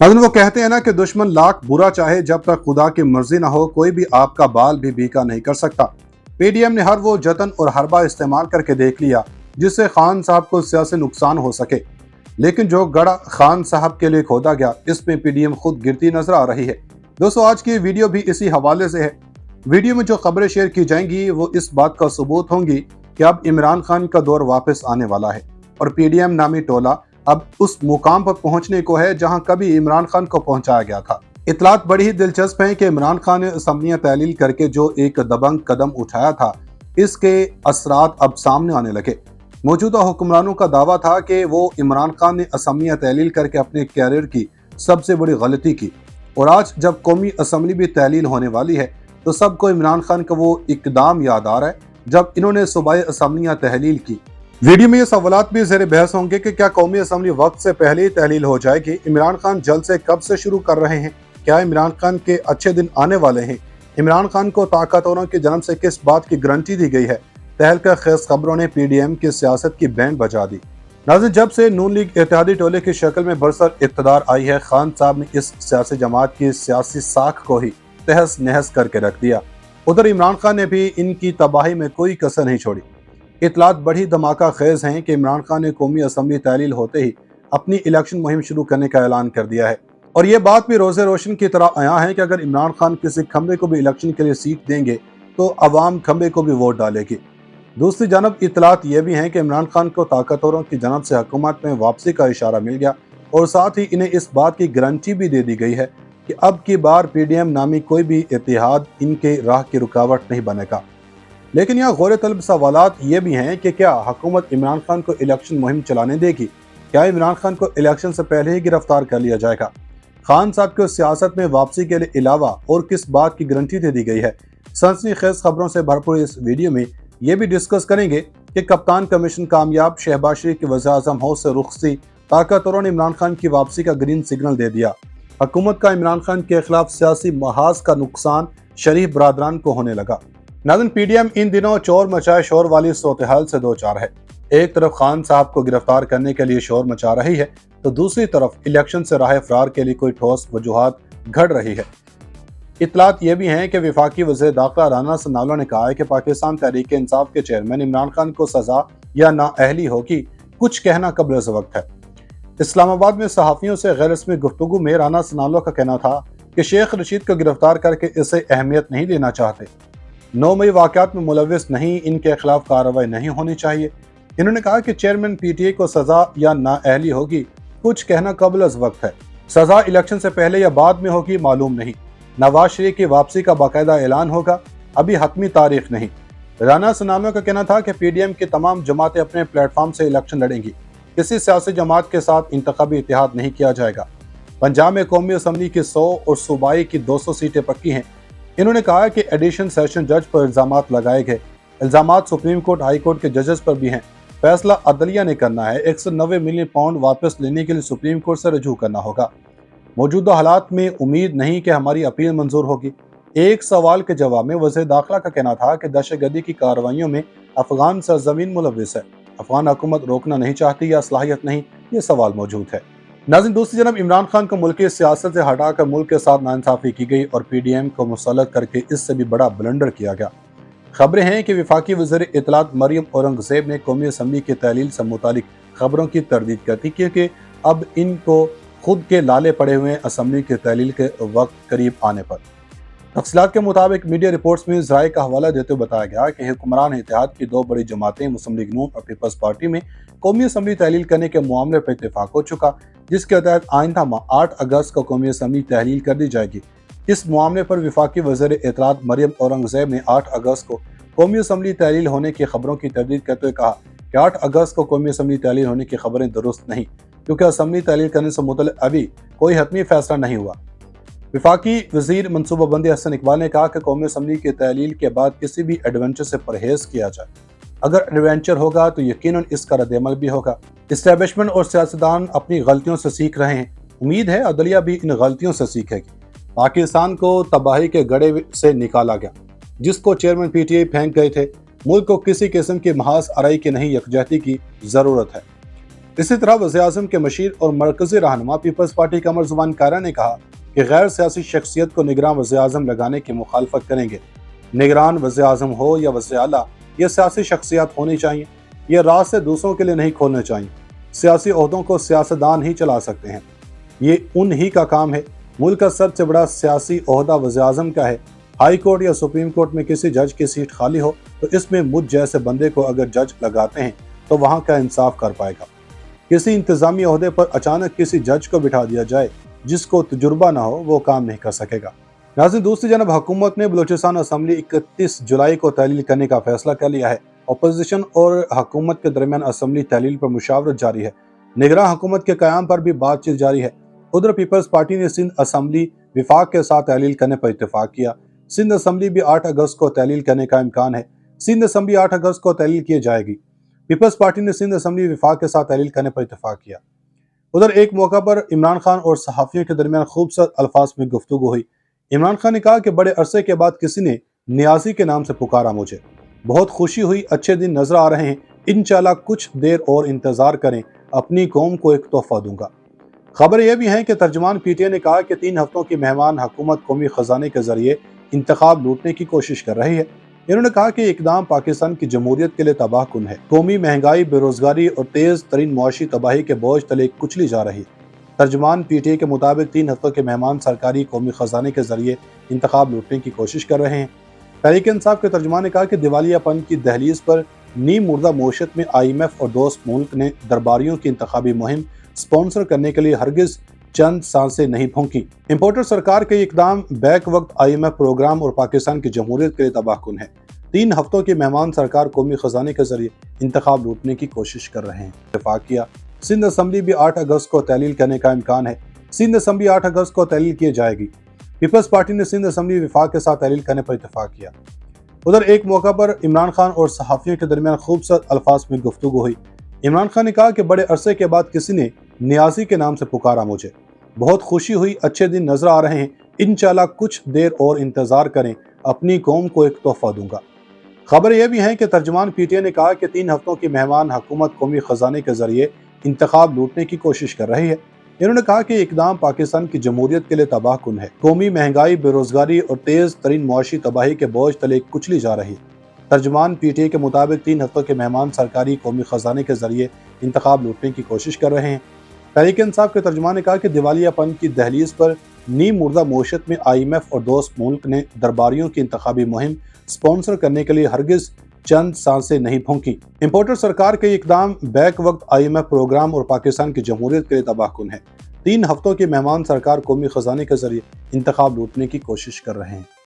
नाज़रीन, वो कहते हैं ना कि दुश्मन लाख बुरा चाहे, जब तक खुदा की मर्जी ना हो कोई भी आपका बाल भी बीका नहीं कर सकता। पीडीएम ने हर वो जतन और हरबा इस्तेमाल करके देख लिया जिससे खान साहब को सियासी नुकसान हो सके, लेकिन जो गड़ा खान साहब के लिए खोदा गया इसमें पीडीएम खुद गिरती नजर आ रही है। दोस्तों, आज की वीडियो भी इसी हवाले से है। वीडियो में जो खबरें शेयर की जाएंगी वो इस बात का सबूत होंगी कि अब इमरान खान का दौर वापस आने वाला है और पीडीएम नामी टोला अब उस मुकाम पर पहुंचने को है जहां कभी इमरान खान को पहुंचाया गया था। इतलात बड़ी ही दिलचस्प है कि इमरान खान ने असम्बलियां तहलील करके जो एक दबंग कदम उठाया था, इसके असरात अब सामने आने लगे। मौजूदा हुक्मरानों का दावा था कि वो इमरान खान ने असम्बलियां तहलील करके अपने कैरियर की सबसे बड़ी गलती की, और आज जब कौमी असम्बली भी तहलील होने वाली है तो सबको इमरान खान का वो इकदाम याद आ रहा है जब इन्होंने सूबाई असम्बलियां तहलील की। वीडियो में ये सवालात भी ज़ेर बहस होंगे कि क्या कौमी असम्बली वक्त से पहले ही तहलील हो जाएगी? इमरान खान जल्द से कब से शुरू कर रहे हैं? क्या इमरान खान के अच्छे दिन आने वाले हैं? इमरान खान को ताकतवरों के जन्म से किस बात की गारंटी दी गई है? तहलका खेज खबरों ने पीडीएम की सियासत की बैंड बजा दी। नाज़रीन, जब से नून लीग इत्तेहादी टोले की शक्ल में बरसर इक़्तिदार आई है, खान साहब ने इस सियासी जमात की सियासी साख को ही तहस नहस करके रख दिया। उधर इमरान खान ने भी इनकी तबाही में कोई कसर नहीं छोड़ी। इतलात बड़ी धमाका खेज हैं कि इमरान खान ने कौमी असम्बली तहलील होते ही अपनी इलेक्शन मुहिम शुरू करने का ऐलान कर दिया है, और ये बात भी रोज़े रोशन की तरह आया है कि अगर इमरान खान किसी खंबे को भी इलेक्शन के लिए सीट देंगे तो अवाम खंबे को भी वोट डालेगी। दूसरी जानब इतलात ये भी हैं कि इमरान खान को ताकतवरों की जानब से हुकूमत में वापसी का इशारा मिल गया, और साथ ही इन्हें इस बात की गारंटी भी दे दी गई है कि अब की बार पीडीएम नामी कोई भी इत्तेहाद इनके राह की रुकावट नहीं बनेगा। लेकिन यहाँ गौर तलब सवालात ये भी हैं कि क्या हुकूमत इमरान खान को इलेक्शन मुहिम चलाने देगी? क्या इमरान खान को इलेक्शन से पहले ही गिरफ्तार कर लिया जाएगा? खान साहब को सियासत में वापसी के लिए अलावा और किस बात की गारंटी दे दी गई है? सनसनीखेज खबरों से भरपूर इस वीडियो में ये भी डिस्कस करेंगे कि कप्तान कमीशन कामयाब, शहबाज शरीफ की वज़ीर-ए-आज़म हाउस से रुखसी, ताकतवरों ने इमरान खान की वापसी का ग्रीन सिग्नल दे दिया, हुकूमत का इमरान खान के खिलाफ सियासी महाज का नुकसान शरीफ बरादरान को होने लगा। नाज़रीन, पीडीएम इन दिनों चोर मचाए शोर वाली सूरत-ए-हाल से दो चार है। एक तरफ खान साहब को गिरफ्तार करने के लिए शोर मचा रही है तो दूसरी तरफ इलेक्शन से राह फरार के लिए कोई ठोस वजूहात घड़ रही है। इतलात ये भी हैं कि वफाकी वज़ीर दाखिला राना सनाउल्लाह ने कहा है कि पाकिस्तान तहरीक इंसाफ के चेयरमैन इमरान खान को सजा या नाअहली होगी, कुछ कहना कब्ल अज़ वक्त है। इस्लामाबाद में सहाफ़ियों से गैर रस्मी गुफ्तगू में राना सनाउल्लाह का कहना था कि शेख रशीद को गिरफ्तार करके इसे अहमियत नहीं देना चाहते। 9 मई वाक़यात में मुलव्विस नहीं, इनके खिलाफ कार्रवाई नहीं होनी चाहिए। इन्होंने कहा कि चेयरमैन पीटीए को सजा या नाअहली होगी, कुछ कहना कब्ल अज़ वक्त है। सजा इलेक्शन से पहले या बाद में होगी, मालूम नहीं। नवाज शरीफ की वापसी का बाकायदा ऐलान होगा, अभी हतमी तारीख नहीं। राना सनाउल्लाह का कहना था कि पीडीएम की तमाम जमातें अपने प्लेटफॉर्म से इलेक्शन लड़ेंगी, किसी सियासी जमात के साथ इंतखाबी इत्तेहाद नहीं किया जाएगा। पंजाब में कौमी असम्बली की 100 और सूबाई की 200 सीटें पक्की हैं। इन्होंने कहा कि एडिशन सेशन जज पर इल्जामात लगाए गए, इल्जामात सुप्रीम कोर्ट हाई कोर्ट के जजेस पर भी हैं, फैसला अदलिया ने करना है। 190 मिलियन पाउंड वापस लेने के लिए सुप्रीम कोर्ट से रजू करना होगा। मौजूदा हालात में उम्मीद नहीं कि हमारी अपील मंजूर होगी। एक सवाल के जवाब में वज़ीर दाखिला का कहना था कि दहशतगर्दी की कार्रवाइयों में अफगान सरजमीन मुलव्विस है, अफगान हुकूमत रोकना नहीं चाहती या सलाहियत नहीं, ये सवाल मौजूद है। नाज़रीन, दूसरी जानब इमरान खान को मुल्क की सियासत से हटाकर मुल्क के साथ नाइंसाफ़ी की गई और पीडीएम को मुसल्लत करके इससे भी बड़ा ब्लंडर किया गया। खबरें हैं कि वफाकी वज़ीर इत्तलात मरियम औरंगज़ेब ने कौमी असम्बली की तहलील से मुतालिक खबरों की तरदीद कर दी, क्योंकि अब इनको खुद के लाले पड़े हुए असम्बली की तहलील के वक्त करीब आने पर। तफसीलात के मुताबिक मीडिया रिपोर्ट्स में ज़राए का हवाला देते हुए बताया गया कि हुक्मरान इत्तेहाद की 2 बड़ी जमातें मुस्लिम लीग नून और पीपल्स पार्टी में कौमी असम्बली तहलील करने के मामले पर इत्तेफाक हो चुका, जिसके तहत आइंदा माह 8 अगस्त को कौमी असम्बली तहलील कर दी जाएगी। इस मामले पर वफाकी वज़ीर इत्तलात मरियम औरंगज़ेब ने 8 अगस्त को कौमी असम्बली तहलील होने की खबरों की तरदीद करते हुए कहा कि 8 अगस्त को कौमी असम्बली तहलील होने की खबरें दुरुस्त नहीं, क्योंकि असम्बली तहलील करने से मुतल्लिक़ अभी कोई हतमी फैसला नहीं हुआ। वफाकी वज़ीर मनसूबाबंदी हसन इकबाल ने कहा कि कौमी असम्बली की तहलील के बाद किसी भी एडवेंचर से परहेज़ किया जाए। अगर एडवेंचर होगा तो यकीनन इसका रद्द-ए-अमल भी होगा। इस्टेब्लिशमेंट और सियासतदान अपनी गलतियों से सीख रहे हैं, उम्मीद है अदलिया भी इन गलतियों से सीखेगी। पाकिस्तान को तबाही के गड़े से निकाला गया, जिसको चेयरमैन पीटीआई फेंक गए थे। मुल्क को किसी किस्म की महाज आराई की नहीं, यकजहती की ज़रूरत है। इसी तरह वज़ीर-ए-आज़म के मशीर और मरकजी रहनुमा पीपल्स पार्टी कमर ज़ुबान कारा ने कहा कि गैर सियासी शख्सियत को निगरान वज़ीर-ए-आज़म लगाने की मुखालफत करेंगे। निगरान वज़ीर-ए-आज़म हो या वज़ीर आला, ये सियासी शख्सियत होनी चाहिए। ये रास्ते दूसरों के लिए नहीं खोलने चाहिए। सियासी ओहदों को सियासतदान ही चला सकते हैं, ये उन ही का काम है। मुल्क का सबसे बड़ा सियासी ओहदा वज़ीर-ए-आज़म का है। हाई कोर्ट या सुप्रीम कोर्ट में किसी जज की सीट खाली हो तो इसमें मुझ जैसे बंदे को अगर जज लगाते हैं तो वहाँ का इंसाफ कर पाएगा। किसी इंतजामी ओहदे पर अचानक किसी जज को बिठा दिया जाए जिसको तजुर्बा ना हो, वो काम नहीं कर सकेगा। नाज़रीन, दूसरी जानब हुकूमत ने बलूचिस्तान असम्बली 31 जुलाई को तहलील करने का फैसला कर लिया है। अपोजिशन और हुकूमत के दरमियान असम्बली तहलील पर मुशावरत जारी है। निगरान हुकूमत के क़याम पर भी बातचीत जारी है। उधर पीपल्स पार्टी ने सिंध असम्बली विफाक के साथ तहलील करने पर इत्तेफाक किया। सिंध असम्बली भी 8 अगस्त को तहलील करने का इम्कान है। सिंध असम्बली 8 अगस्त को तहलील की जाएगी। पीपल्स पार्टी ने सिंध असम्बली विफाक के साथ तहलील करने पर इत्तेफाक किया। उधर एक मौका पर इमरान खान और सहाफ़ियों के दरमियान खूबसूरत अल्फाज में गुफ्तगू हुई। इमरान खान ने कहा कि बड़े अरसे के बाद किसी ने नियाजी के नाम से पुकारा मुझे, बहुत खुशी हुई, अच्छे दिन नजर आ रहे हैं, इंशाल्लाह कुछ देर और इंतजार करें, अपनी कौम को एक तोहफा दूंगा। खबर यह भी है कि तर्जुमान पीटीआई ने कहा कि 3 हफ्तों की मेहमान हुकूमत कौमी खजाने के जरिए इंतखाब लूटने की कोशिश कर रही है। इन्होंने कहा कि इकदाम पाकिस्तान की जमहूरियत के लिए तबाह कुन है। कौमी महंगाई, बेरोजगारी और तेज तरीन मुआशी तबाही के बोझ तले कुचली जा रही है। तर्जुमान पीटीआई के मुताबिक 3 हफ्तों के मेहमान सरकारी कौमी खजाने के जरिए इंतखाब लूटने की कोशिश कर रहे हैं। तहरीक इंसाफ के तर्जुमान ने कहा कि दिवालियापन की दहलीज पर नीम मुर्दा मईशत में IMF और दोस्त मुल्क ने दरबारियों की इंतखाबी मुहिम स्पॉन्सर करने के लिए हरगिज चंद सांसें नहीं फूंकी। इम्पोर्टर सरकार के इकदाम बैक वक्त IMF प्रोग्राम और पाकिस्तान की जमहूरियत के लिए तबाहकुन है। 3 हफ्तों की मेहमान सरकार कौमी खजाने के जरिए इंतखाब लूटने की कोशिश कर रहे हैं। इत्तेफाक किया। सिंध असम्बली भी 8 अगस्त को तहलील करने का इम्कान है। सिंध असम्बली 8 अगस्त को तहलील की जाएगी। पीपल्स पार्टी ने सिंध असम्बली विफाक के साथ तहलील करने पर इत्तेफाक किया। उधर एक मौका पर इमरान खान और सहाफ़ियों के दरमियान खूबसूरत अल्फाज में गुफ्तगू हुई। इमरान खान ने कहा कि बड़े अरसे के बाद किसी ने नियाजी के नाम से पुकारा मुझे, बहुत खुशी हुई, अच्छे दिन नजर आ रहे हैं, इंशाल्लाह कुछ देर और इंतजार करें, अपनी कौम को एक तोहफा दूंगा। खबर यह भी है कि तर्जुमान पीटीआई ने कहा कि 3 हफ्तों की मेहमान हुकूमत कौमी खजाने के जरिए इंतखाब लूटने की कोशिश कर रही है। इन्होंने कहा कि इकदाम पाकिस्तान की जमहूरियत के लिए तबाह कुन है। कौमी महंगाई, बेरोजगारी और तेज तरीन मुआशी तबाही के बोझ तले कुचली जा रही है। तर्जुमान पीटीआई के मुताबिक 3 हफ्तों के मेहमान सरकारी कौमी खजाने के जरिए इंतखाब लूटने की कोशिश कर रहे हैं। तहरीक इंसाफ के तर्जुमान ने कहा कि दिवालियापन की दहलीज पर नीम मुर्दा मईशत में IMF और दोस्त मुल्क ने दरबारियों की इंतखाबी मुहिम स्पॉन्सर करने के लिए हरगिज चंद सांसें नहीं फूंकी। इम्पोर्टर सरकार के इकदाम बैक वक्त IMF प्रोग्राम और पाकिस्तान की जमहूरियत के लिए तबाहकुन है। 3 हफ्तों की मेहमान सरकार कौमी खजाने के जरिए इंतखाब लूटने की कोशिश कर रहे हैं।